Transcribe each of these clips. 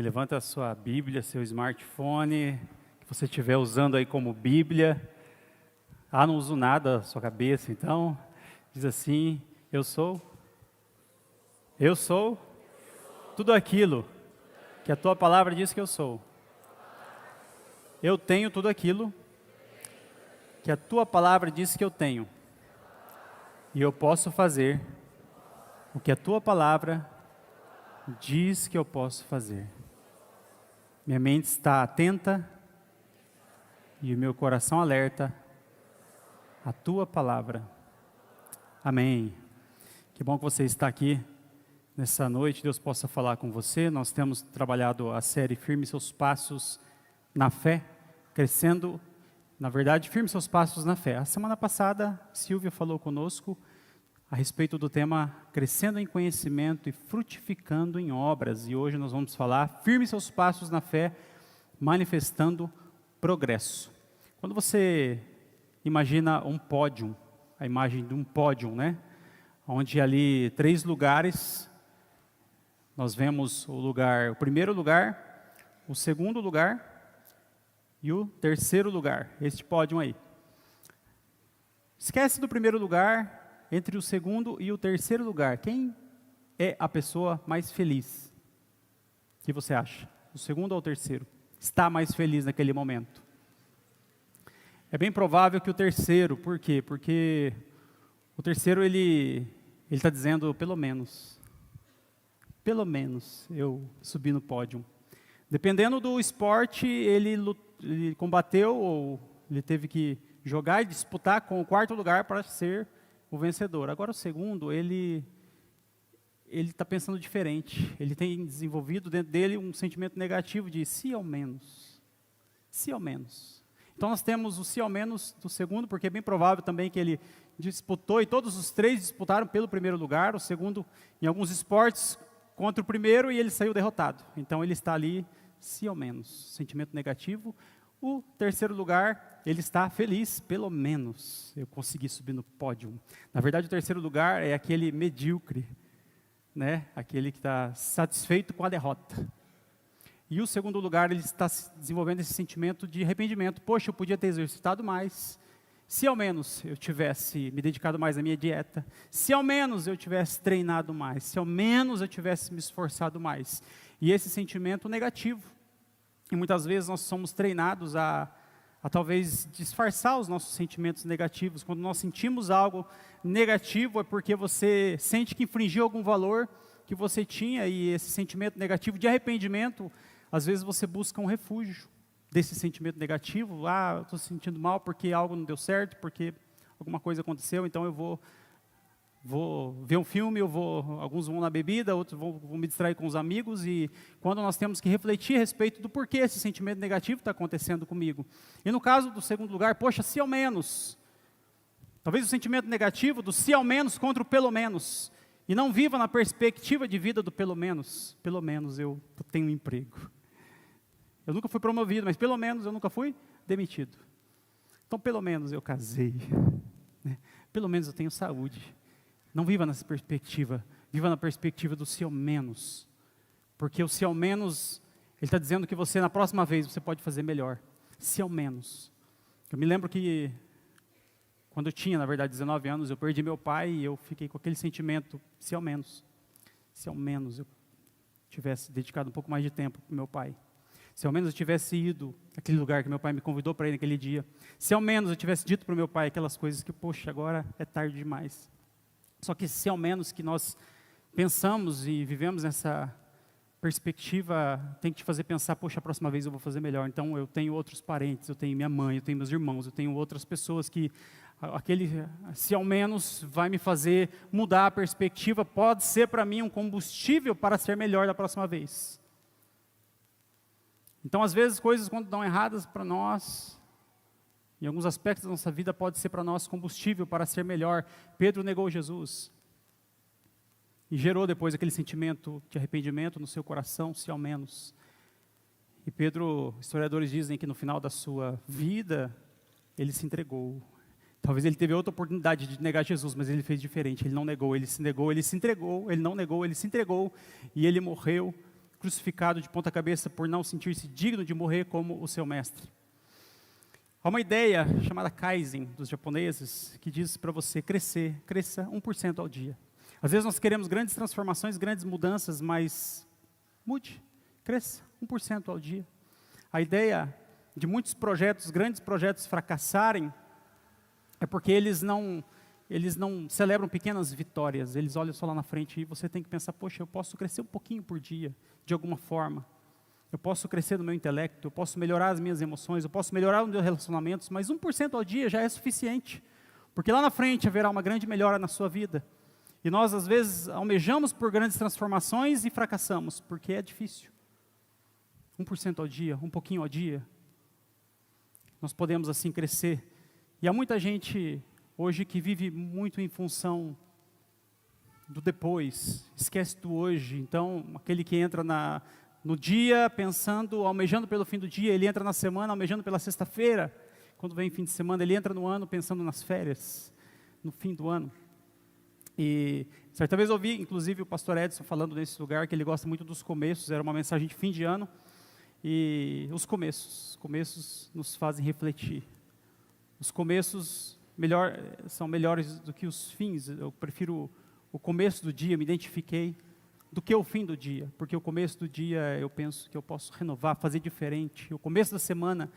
Amém. Levanta a sua Bíblia, seu smartphone, que você estiver usando aí como Bíblia. Não uso nada a sua cabeça, então diz assim: eu sou tudo aquilo que a tua palavra diz que eu sou. Eu tenho tudo aquilo que a tua palavra diz que eu tenho. E eu posso fazer o que a tua palavra diz que eu posso fazer. Minha mente está atenta e o meu coração alerta à tua palavra. Amém. Que bom que você está aqui nessa noite. Deus possa falar com você. Nós temos trabalhado a série Firme Seus Passos na Fé, crescendo, na verdade, firme seus passos na fé. A semana passada, Silvia falou conosco a respeito do tema crescendo em conhecimento e frutificando em obras. E hoje nós vamos falar firme seus passos na fé, manifestando progresso. Quando você imagina um pódio, a imagem de um pódio, né? Onde ali 3 lugares, nós vemos o primeiro lugar, o segundo lugar e o terceiro lugar, este pódio aí. Esquece do primeiro lugar. Entre o segundo e o terceiro lugar, quem é a pessoa mais feliz? O que você acha? O segundo ou o terceiro? Está mais feliz naquele momento? É bem provável que o terceiro. Por quê? Porque o terceiro, ele está dizendo, pelo menos eu subi no pódio. Dependendo do esporte, ele combateu, ou ele teve que jogar e disputar com o quarto lugar para ser o vencedor. Agora o segundo, ele está pensando diferente. Ele tem desenvolvido dentro dele um sentimento negativo de se ao menos. Então nós temos o se ao menos do segundo, porque é bem provável também que ele disputou, e todos os 3 disputaram pelo primeiro lugar, o segundo em alguns esportes contra o primeiro, e ele saiu derrotado. Então ele está ali, se ao menos, sentimento negativo. O terceiro lugar, ele está feliz, pelo menos eu consegui subir no pódio. Na verdade, o terceiro lugar é aquele medíocre, né? Aquele que está satisfeito com a derrota. E o segundo lugar, ele está desenvolvendo esse sentimento de arrependimento. Poxa, eu podia ter exercitado mais. Se ao menos eu tivesse me dedicado mais à minha dieta. Se ao menos eu tivesse treinado mais. Se ao menos eu tivesse me esforçado mais. E esse sentimento negativo. E muitas vezes nós somos treinados a talvez disfarçar os nossos sentimentos negativos. Quando nós sentimos algo negativo, é porque você sente que infringiu algum valor que você tinha, e esse sentimento negativo de arrependimento, às vezes você busca um refúgio desse sentimento negativo. Eu estou se sentindo mal porque algo não deu certo, porque alguma coisa aconteceu, então eu vou ver um filme, alguns vão na bebida, outros vão me distrair com os amigos, e quando nós temos que refletir a respeito do porquê esse sentimento negativo está acontecendo comigo. E no caso do segundo lugar, poxa, se ao menos, talvez o sentimento negativo do se ao menos contra o pelo menos, e não viva na perspectiva de vida do pelo menos eu tenho um emprego. Eu nunca fui promovido, mas pelo menos eu nunca fui demitido. Então pelo menos eu casei, né? Pelo menos eu tenho saúde. Não viva nessa perspectiva, viva na perspectiva do se ao menos. Porque o se ao menos, ele está dizendo que você, na próxima vez, você pode fazer melhor. Se ao menos. Eu me lembro que, quando eu tinha, na verdade, 19 anos, eu perdi meu pai e eu fiquei com aquele sentimento, se ao menos. Se ao menos eu tivesse dedicado um pouco mais de tempo para o meu pai. Se ao menos eu tivesse ido naquele lugar que meu pai me convidou para ir naquele dia. Se ao menos eu tivesse dito para o meu pai aquelas coisas que, poxa, agora é tarde demais. Só que se ao menos que nós pensamos e vivemos nessa perspectiva, tem que te fazer pensar, poxa, a próxima vez eu vou fazer melhor. Então eu tenho outros parentes, eu tenho minha mãe, eu tenho meus irmãos, eu tenho outras pessoas que aquele se ao menos vai me fazer mudar a perspectiva, pode ser para mim um combustível para ser melhor da próxima vez. Então às vezes coisas quando dão erradas para nós, em alguns aspectos da nossa vida pode ser para nós combustível para ser melhor. Pedro negou Jesus. E gerou depois aquele sentimento de arrependimento no seu coração, se ao menos. E Pedro, historiadores dizem que no final da sua vida, ele se entregou. Talvez ele teve outra oportunidade de negar Jesus, mas ele fez diferente. Ele não negou, ele se negou, ele se entregou. Ele não negou, ele se entregou. E ele morreu crucificado de ponta cabeça por não sentir-se digno de morrer como o seu mestre. Há uma ideia chamada Kaizen, dos japoneses, que diz para você cresça 1% ao dia. Às vezes nós queremos grandes transformações, grandes mudanças, mas mude, cresça 1% ao dia. A ideia de muitos projetos, grandes projetos fracassarem, é porque eles não celebram pequenas vitórias, eles olham só lá na frente e você tem que pensar, poxa, eu posso crescer um pouquinho por dia, de alguma forma. Eu posso crescer no meu intelecto, eu posso melhorar as minhas emoções, eu posso melhorar os meus relacionamentos, mas 1% ao dia já é suficiente, porque lá na frente haverá uma grande melhora na sua vida. E nós, às vezes, almejamos por grandes transformações e fracassamos, porque é difícil. 1% ao dia, um pouquinho ao dia, nós podemos assim crescer. E há muita gente hoje que vive muito em função do depois, esquece do hoje. Então, aquele que entra no dia pensando, almejando pelo fim do dia, ele entra na semana almejando pela sexta-feira. Quando vem fim de semana, ele entra no ano pensando nas férias, no fim do ano. E certa vez eu ouvi, inclusive, o pastor Edson falando nesse lugar, que ele gosta muito dos começos, era uma mensagem de fim de ano. E os começos nos fazem refletir. Os começos são melhores do que os fins. Eu prefiro o começo do dia, me identifiquei, do que o fim do dia, porque o começo do dia eu penso que eu posso renovar, fazer diferente. O começo da semana,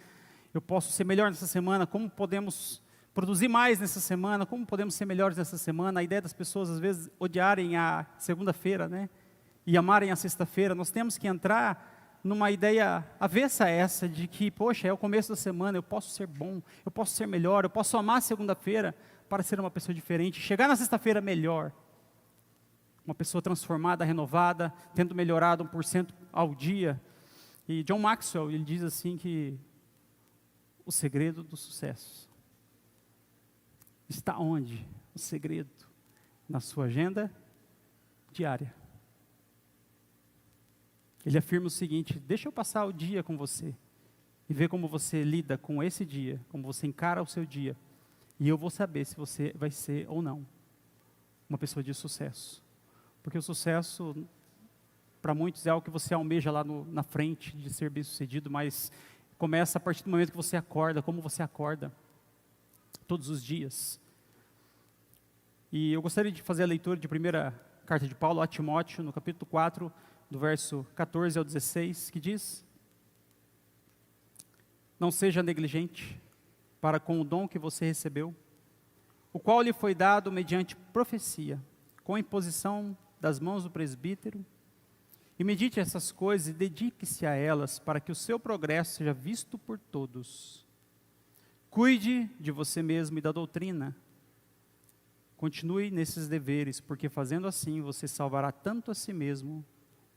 eu posso ser melhor nessa semana, como podemos produzir mais nessa semana, como podemos ser melhores nessa semana. A ideia das pessoas, às vezes, odiarem a segunda-feira, né? E amarem a sexta-feira. Nós temos que entrar numa ideia avessa a essa, de que, poxa, é o começo da semana, eu posso ser bom, eu posso ser melhor, eu posso amar a segunda-feira para ser uma pessoa diferente, chegar na sexta-feira melhor. Uma pessoa transformada, renovada, tendo melhorado 1% ao dia. E John Maxwell, ele diz assim que o segredo do sucesso está onde? O segredo na sua agenda diária. Ele afirma o seguinte: deixa eu passar o dia com você e ver como você lida com esse dia, como você encara o seu dia, e eu vou saber se você vai ser ou não uma pessoa de sucesso. Porque o sucesso, para muitos, é algo que você almeja lá na frente, de ser bem-sucedido, mas começa a partir do momento que você acorda, como você acorda, todos os dias. E eu gostaria de fazer a leitura de primeira carta de Paulo a Timóteo, no capítulo 4, do verso 14 ao 16, que diz: não seja negligente para com o dom que você recebeu, o qual lhe foi dado mediante profecia, com a imposição das mãos do presbítero, e medite essas coisas e dedique-se a elas, para que o seu progresso seja visto por todos. Cuide de você mesmo e da doutrina. Continue nesses deveres, porque fazendo assim você salvará tanto a si mesmo,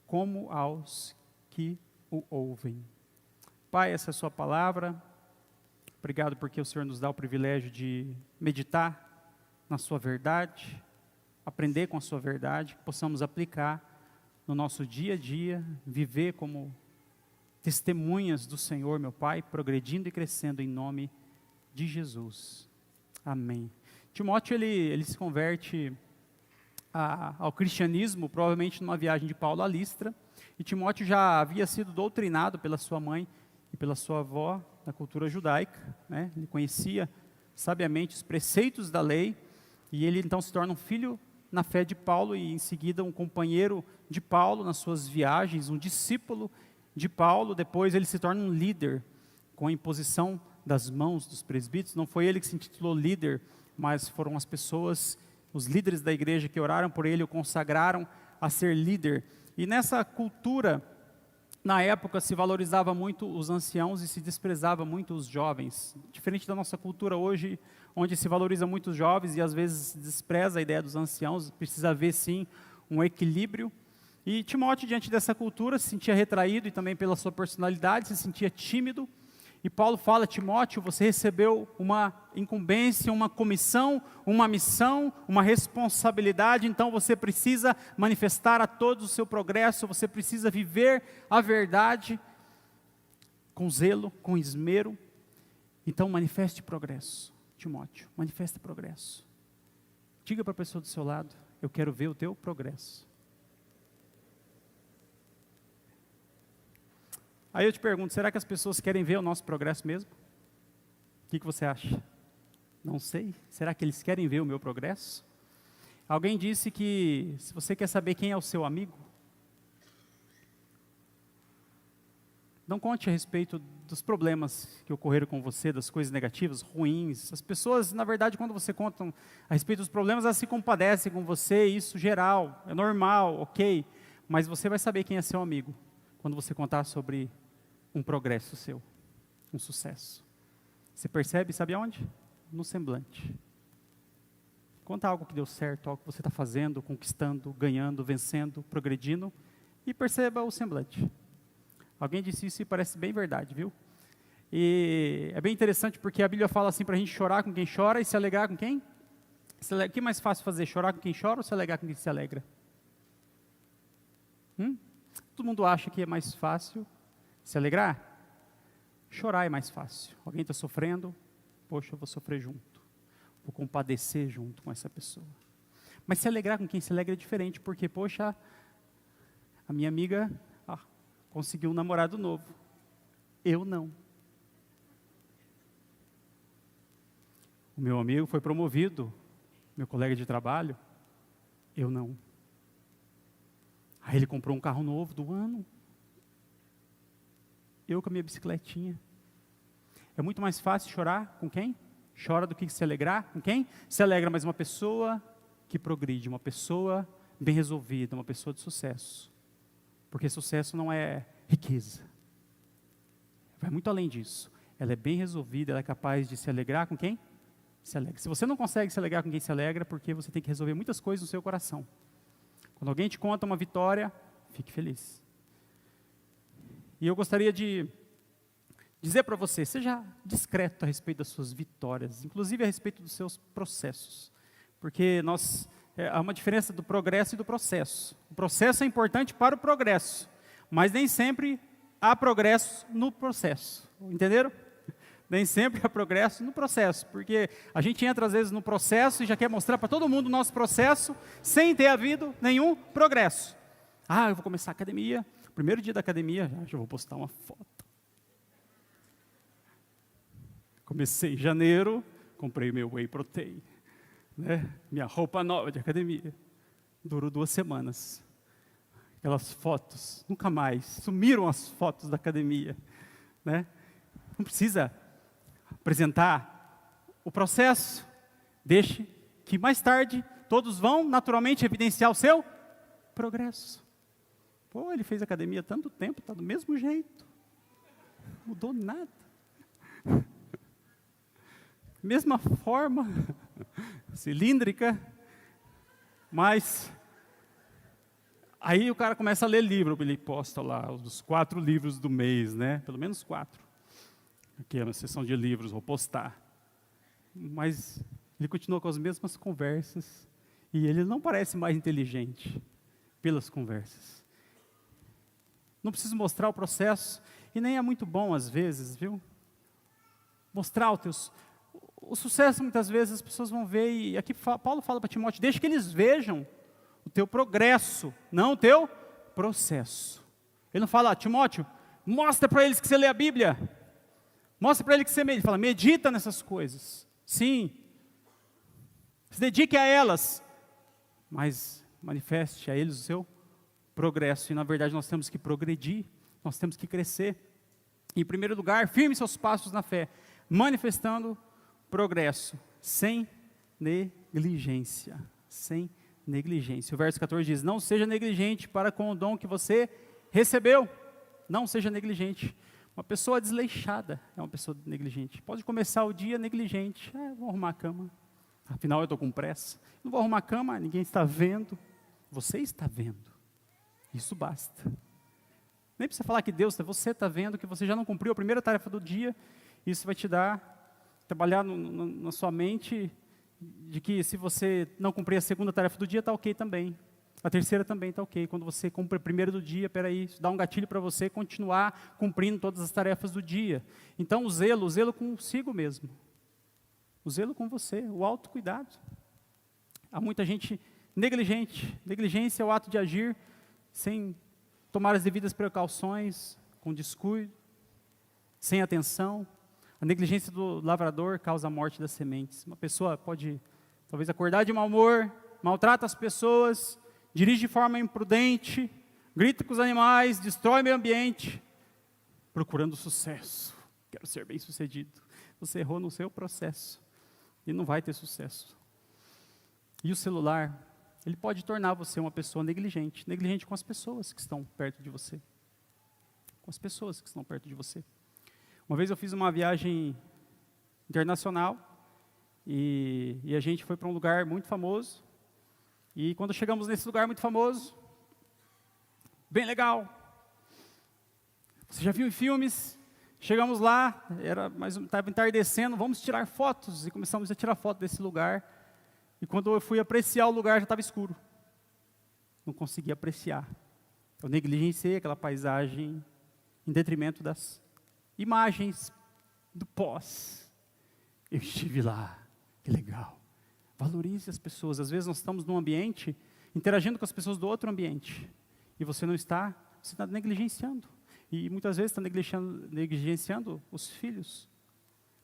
como aos que o ouvem. Pai, essa é a sua palavra. Obrigado porque o Senhor nos dá o privilégio de meditar na sua verdade, aprender com a sua verdade, que possamos aplicar no nosso dia a dia, viver como testemunhas do Senhor, meu Pai, progredindo e crescendo em nome de Jesus. Amém. Timóteo, ele se converte ao cristianismo, provavelmente numa viagem de Paulo a Listra, e Timóteo já havia sido doutrinado pela sua mãe e pela sua avó na cultura judaica, né? Ele conhecia sabiamente os preceitos da lei, e ele então se torna um filho na fé de Paulo, e em seguida um companheiro de Paulo nas suas viagens, um discípulo de Paulo. Depois ele se torna um líder, com a imposição das mãos dos presbíteros. Não foi ele que se intitulou líder, mas foram as pessoas, os líderes da igreja, que oraram por ele, o consagraram a ser líder. E nessa cultura, na época, se valorizava muito os anciãos e se desprezava muito os jovens. Diferente da nossa cultura hoje, onde se valoriza muito os jovens e às vezes se despreza a ideia dos anciãos, precisa haver sim um equilíbrio. E Timóteo, diante dessa cultura, se sentia retraído, e também pela sua personalidade, se sentia tímido. E Paulo fala: Timóteo, você recebeu uma incumbência, uma comissão, uma missão, uma responsabilidade, então você precisa manifestar a todos o seu progresso, você precisa viver a verdade com zelo, com esmero. Então manifeste progresso, Timóteo, manifeste progresso. Diga para a pessoa do seu lado: eu quero ver o teu progresso. Aí eu te pergunto, será que as pessoas querem ver o nosso progresso mesmo? O que você acha? Não sei. Será que eles querem ver o meu progresso? Alguém disse que se você quer saber quem é o seu amigo, não conte a respeito dos problemas que ocorreram com você, das coisas negativas, ruins. As pessoas, na verdade, quando você conta a respeito dos problemas, elas se compadecem com você, isso geral, é normal, ok. Mas você vai saber quem é seu amigo quando você contar sobre um progresso seu, um sucesso. Você percebe, sabe aonde? No semblante. Conta algo que deu certo, algo que você está fazendo, conquistando, ganhando, vencendo, progredindo, e perceba o semblante. Alguém disse isso e parece bem verdade, viu? E é bem interessante porque a Bíblia fala assim para a gente chorar com quem chora e se alegrar com quem? O que é mais fácil fazer, chorar com quem chora ou se alegrar com quem se alegra? Todo mundo acha que é mais fácil se alegrar? Chorar é mais fácil. Alguém está sofrendo, poxa, eu vou sofrer junto. Vou compadecer junto com essa pessoa. Mas se alegrar com quem se alegra é diferente, porque, poxa, a minha amiga conseguiu um namorado novo. Eu não. O meu amigo foi promovido, meu colega de trabalho, eu não. Aí ele comprou um carro novo do ano. Eu com a minha bicicletinha. É muito mais fácil chorar com quem? Chora do que se alegrar com quem? Se alegra mais uma pessoa que progride, uma pessoa bem resolvida, uma pessoa de sucesso. Porque sucesso não é riqueza. Vai muito além disso. Ela é bem resolvida, ela é capaz de se alegrar com quem? Se alegra. Se você não consegue se alegrar com quem se alegra, porque você tem que resolver muitas coisas no seu coração. Quando alguém te conta uma vitória, fique feliz. E eu gostaria de dizer para você, seja discreto a respeito das suas vitórias, inclusive a respeito dos seus processos. Porque há uma diferença do progresso e do processo. O processo é importante para o progresso, mas nem sempre há progresso no processo. Entenderam? Nem sempre há progresso no processo, porque a gente entra às vezes no processo e já quer mostrar para todo mundo o nosso processo, sem ter havido nenhum progresso. Eu vou começar a academia, primeiro dia da academia, já vou postar uma foto. Comecei em janeiro, comprei meu whey protein, né? Minha roupa nova de academia. Durou 2 semanas. Aquelas fotos, nunca mais, sumiram as fotos da academia, né? Não precisa apresentar o processo, deixe que mais tarde todos vão naturalmente evidenciar o seu progresso. Pô, ele fez academia há tanto tempo, está do mesmo jeito, não mudou nada. Mesma forma, cilíndrica, mas aí o cara começa a ler livro, ele posta lá os 4 livros do mês, né? Pelo menos 4. Aqui é uma sessão de livros, vou postar. Mas ele continua com as mesmas conversas e ele não parece mais inteligente pelas conversas. Não preciso mostrar o processo e nem é muito bom às vezes, viu? Mostrar o sucesso muitas vezes as pessoas vão ver e aqui Paulo fala para Timóteo, deixa que eles vejam o teu progresso, não o teu processo. Ele não fala, Timóteo, mostra para eles que você lê a Bíblia. Mostra para ele que você medita. Ele fala, medita nessas coisas. Sim. Se dedique a elas. Mas manifeste a eles o seu progresso. E na verdade nós temos que progredir. Nós temos que crescer. Em primeiro lugar, firme seus passos na fé. Manifestando progresso. Sem negligência. Sem negligência. O verso 14 diz, não seja negligente para com o dom que você recebeu. Não seja negligente. Uma pessoa desleixada é uma pessoa negligente. Pode começar o dia negligente. Vou arrumar a cama. Afinal, eu estou com pressa. Não vou arrumar a cama, ninguém está vendo. Você está vendo. Isso basta. Nem precisa falar que Deus, você está vendo que você já não cumpriu a primeira tarefa do dia. Isso vai te trabalhar na sua mente, de que se você não cumprir a segunda tarefa do dia, está ok também. A terceira também está ok. Quando você cumpre a primeira do dia, isso dá um gatilho para você continuar cumprindo todas as tarefas do dia. Então o zelo consigo mesmo. O zelo com você, o autocuidado. Há muita gente negligente. Negligência é o ato de agir sem tomar as devidas precauções com descuido, sem atenção. A negligência do lavrador causa a morte das sementes. Uma pessoa pode, talvez, acordar de mau humor, maltrata as pessoas, dirige de forma imprudente, grita com os animais, destrói o meio ambiente, procurando sucesso. Quero ser bem sucedido. Você errou no seu processo e não vai ter sucesso. E o celular, ele pode tornar você uma pessoa negligente com as pessoas que estão perto de você. Com as pessoas que estão perto de você. Uma vez eu fiz uma viagem internacional e a gente foi para um lugar muito famoso. E quando chegamos nesse lugar muito famoso, bem legal. Você já viu em filmes? Chegamos lá, estava entardecendo, vamos tirar fotos. E começamos a tirar foto desse lugar. E quando eu fui apreciar o lugar, já estava escuro. Não conseguia apreciar. Eu negligenciei aquela paisagem em detrimento das imagens do pós. Eu estive lá, que legal. Valorize as pessoas. Às vezes nós estamos num ambiente, interagindo com as pessoas do outro ambiente. E você não está, você está negligenciando. E muitas vezes está negligenciando os filhos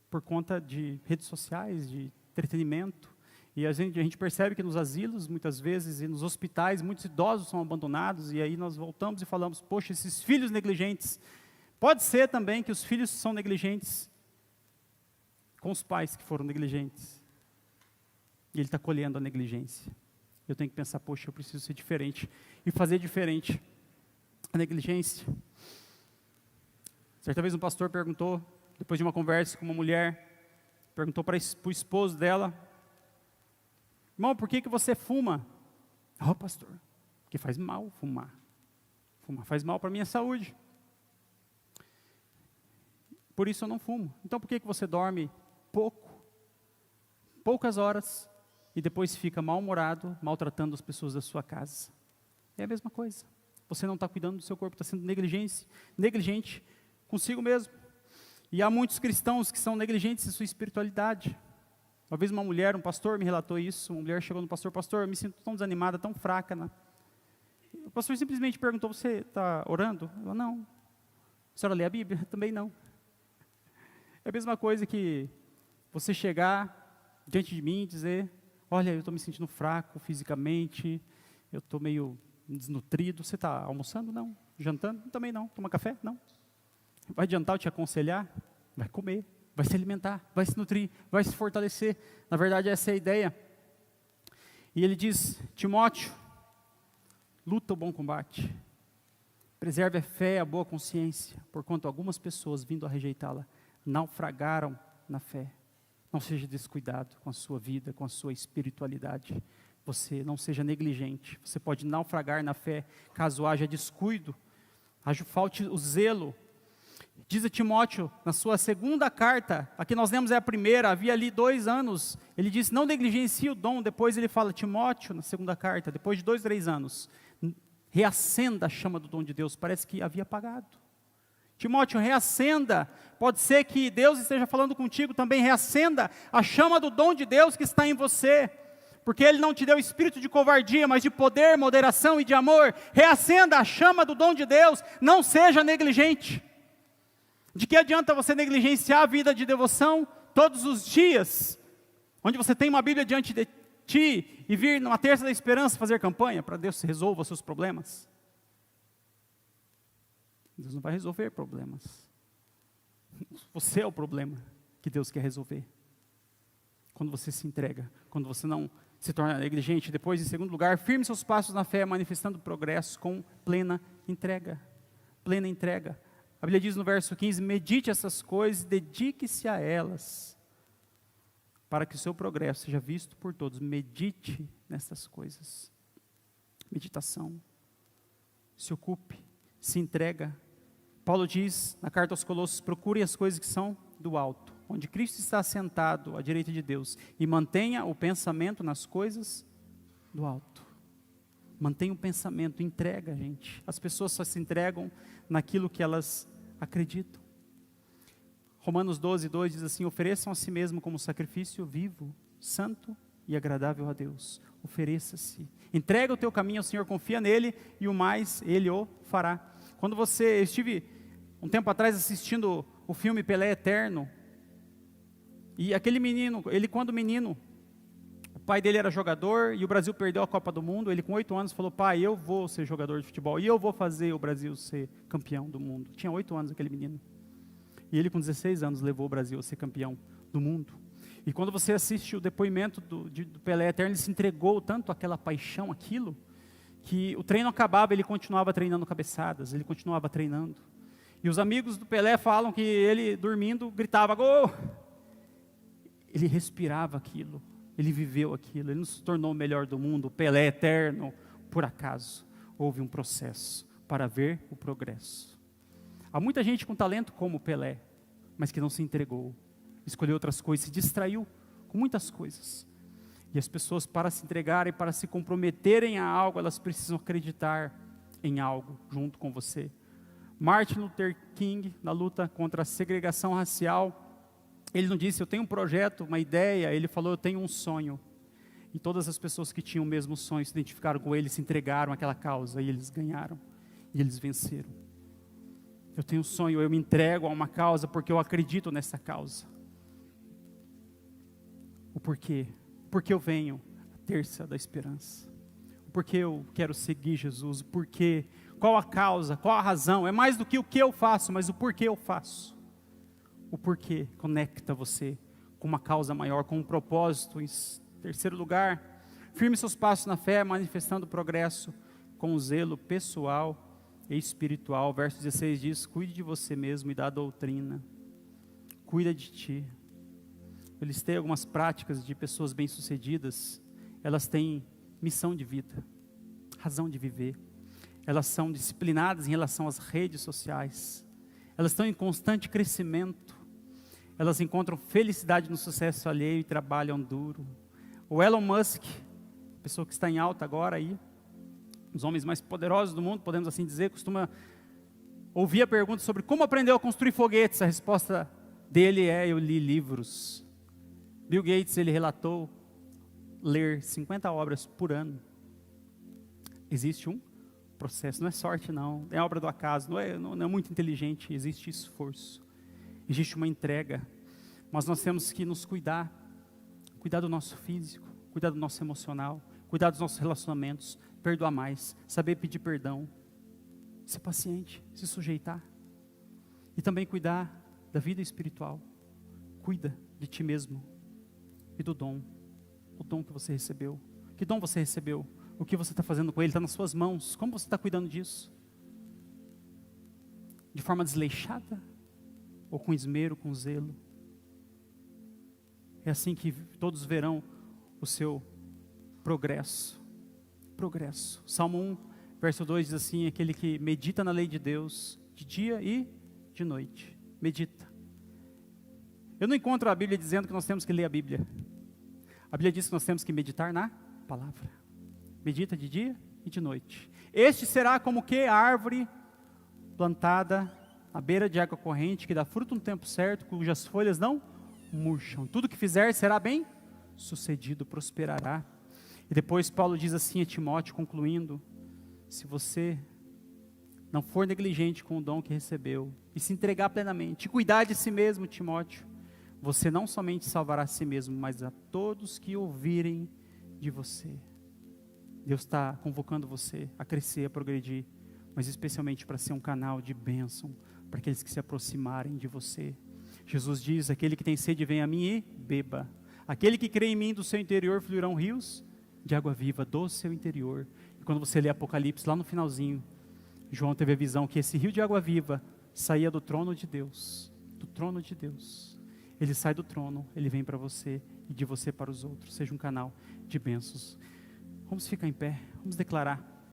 por conta de redes sociais, de entretenimento. E a gente percebe que nos asilos, muitas vezes, e nos hospitais, muitos idosos são abandonados. E aí nós voltamos e falamos, poxa, esses filhos negligentes. Pode ser também que os filhos são negligentes com os pais que foram negligentes. E ele está colhendo a negligência. Eu tenho que pensar, poxa, eu preciso ser diferente e fazer diferente. A negligência. Certa vez um pastor perguntou, depois de uma conversa com uma mulher, perguntou para o esposo dela, irmão, por que você fuma? Oh, pastor, porque faz mal fumar. Fumar faz mal para a minha saúde. Por isso eu não fumo. Então por que você dorme poucas horas, e depois fica mal-humorado, maltratando as pessoas da sua casa? É a mesma coisa. Você não está cuidando do seu corpo, está sendo negligente consigo mesmo. E há muitos cristãos que são negligentes em sua espiritualidade. Uma vez um pastor me relatou isso, uma mulher chegou no pastor, eu me sinto tão desanimada, tão fraca. O pastor simplesmente perguntou, você está orando? Eu, não. A senhora lê a Bíblia? Também não. É a mesma coisa que você chegar diante de mim e dizer, olha, eu estou me sentindo fraco fisicamente, eu estou meio desnutrido. Você está almoçando? Não. Jantando? Também não. Toma café? Não. Vai adiantar eu te aconselhar? Vai comer, vai se alimentar, vai se nutrir, vai se fortalecer. Na verdade, essa é a ideia. E ele diz, Timóteo, luta o bom combate, preserve a fé e a boa consciência, porquanto algumas pessoas, vindo a rejeitá-la, naufragaram na fé. Não seja descuidado com a sua vida, com a sua espiritualidade. Você não seja negligente. Você pode naufragar na fé, caso haja descuido, falte o zelo. Diz a Timóteo, na sua segunda carta, a que nós lemos é a primeira, havia ali 2 anos, ele diz, não negligencie o dom. Depois ele fala, Timóteo, na segunda carta, depois de 2, 3 anos, reacenda a chama do dom de Deus. Parece que havia apagado. Timóteo, reacenda. Pode ser que Deus esteja falando contigo também, reacenda a chama do dom de Deus que está em você. Porque Ele não te deu espírito de covardia, mas de poder, moderação e de amor. Reacenda a chama do dom de Deus, não seja negligente. De que adianta você negligenciar a vida de devoção todos os dias, onde você tem uma Bíblia diante de ti, e vir numa terça da esperança fazer campanha para Deus resolva os seus problemas? Deus não vai resolver problemas. Você é o problema que Deus quer resolver. Quando você se entrega, quando você não se torna negligente. Depois, em segundo lugar, firme seus passos na fé, manifestando progresso com plena entrega. Plena entrega. A Bíblia diz no verso 15, medite essas coisas, dedique-se a elas, para que o seu progresso seja visto por todos. Medite nessas coisas. Meditação. Se ocupe, se entrega. Paulo diz na carta aos Colossos, procure as coisas que são do alto, onde Cristo está sentado à direita de Deus, e mantenha o pensamento nas coisas do alto. Mantenha o pensamento, entrega, gente. As pessoas só se entregam naquilo que elas acreditam. Romanos 12, 2 diz assim, ofereçam a si mesmo como sacrifício vivo, santo e agradável a Deus. Ofereça-se. Entrega o teu caminho ao Senhor, confia nele, e o mais Ele o fará. Quando eu estive um tempo atrás assistindo o filme Pelé Eterno, e aquele menino, ele quando menino, o pai dele era jogador, e o Brasil perdeu a Copa do Mundo, ele com 8 anos falou, pai, eu vou ser jogador de futebol, e eu vou fazer o Brasil ser campeão do mundo. Tinha 8 anos aquele menino. E ele com 16 anos levou o Brasil a ser campeão do mundo. E quando você assiste o depoimento do Pelé Eterno, ele se entregou tanto àquela paixão, aquilo, que o treino acabava, ele continuava treinando cabeçadas, ele continuava treinando. E os amigos do Pelé falam que ele, dormindo, gritava, gol! Ele respirava aquilo, ele viveu aquilo, ele não se tornou o melhor do mundo, o Pelé Eterno, por acaso. Houve um processo para ver o progresso. Há muita gente com talento como o Pelé, mas que não se entregou, escolheu outras coisas, se distraiu com muitas coisas. E as pessoas, para se entregarem, para se comprometerem a algo, elas precisam acreditar em algo junto com você. Martin Luther King, na luta contra a segregação racial, ele não disse, eu tenho um projeto, uma ideia, ele falou, eu tenho um sonho. E todas as pessoas que tinham o mesmo sonho se identificaram com ele, se entregaram àquela causa, e eles ganharam, e eles venceram. Eu tenho um sonho, eu me entrego a uma causa, porque eu acredito nessa causa. O porquê? Porque eu venho, a terça da esperança. O porquê eu quero seguir Jesus, o porquê, qual a causa, qual a razão, é mais do que o que eu faço, mas o porquê eu faço. O porquê conecta você com uma causa maior, com um propósito. Em terceiro lugar, firme seus passos na fé, manifestando progresso com zelo pessoal e espiritual. Verso 16 diz, cuide de você mesmo e da doutrina. Cuida de ti. Eu listei algumas práticas de pessoas bem-sucedidas. Elas têm missão de vida, razão de viver. Elas são disciplinadas em relação às redes sociais. Elas estão em constante crescimento. Elas encontram felicidade no sucesso alheio e trabalham duro. O Elon Musk, pessoa que está em alta agora aí, um dos homens mais poderosos do mundo, podemos assim dizer, costuma ouvir a pergunta sobre como aprendeu a construir foguetes. A resposta dele é, eu li livros. Bill Gates, ele relatou ler 50 obras por ano. Existe um processo, não é sorte não, é obra do acaso, não é muito inteligente, existe esforço, existe uma entrega, mas nós temos que nos cuidar do nosso físico, cuidar do nosso emocional, cuidar dos nossos relacionamentos, perdoar mais, saber pedir perdão, ser paciente, se sujeitar, e também cuidar da vida espiritual. Cuida de ti mesmo e do dom, o dom que você recebeu. Que dom você recebeu? O que você está fazendo com ele? Está nas suas mãos. Como você está cuidando disso? De forma desleixada? Ou com esmero, com zelo? É assim que todos verão o seu progresso. Progresso. Salmo 1, verso 2 diz assim, aquele que medita na lei de Deus, de dia e de noite. Medita. Eu não encontro a Bíblia dizendo que nós temos que ler a Bíblia. A Bíblia diz que nós temos que meditar na palavra. Medita de dia e de noite. Este será como que a árvore plantada à beira de água corrente, que dá fruto no tempo certo, cujas folhas não murcham. Tudo que fizer será bem sucedido, prosperará. E depois Paulo diz assim a Timóteo, concluindo, se você não for negligente com o dom que recebeu, e se entregar plenamente, e cuidar de si mesmo, Timóteo, você não somente salvará a si mesmo, mas a todos que ouvirem de você. Deus está convocando você a crescer, a progredir, mas especialmente para ser um canal de bênção, para aqueles que se aproximarem de você. Jesus diz, aquele que tem sede, vem a mim e beba. Aquele que crê em mim, do seu interior fluirão rios de água viva, do seu interior. E quando você lê Apocalipse, lá no finalzinho, João teve a visão que esse rio de água viva saía do trono de Deus. Do trono de Deus. Ele sai do trono, ele vem para você e de você para os outros. Seja um canal de bênçãos. Vamos ficar em pé, vamos declarar.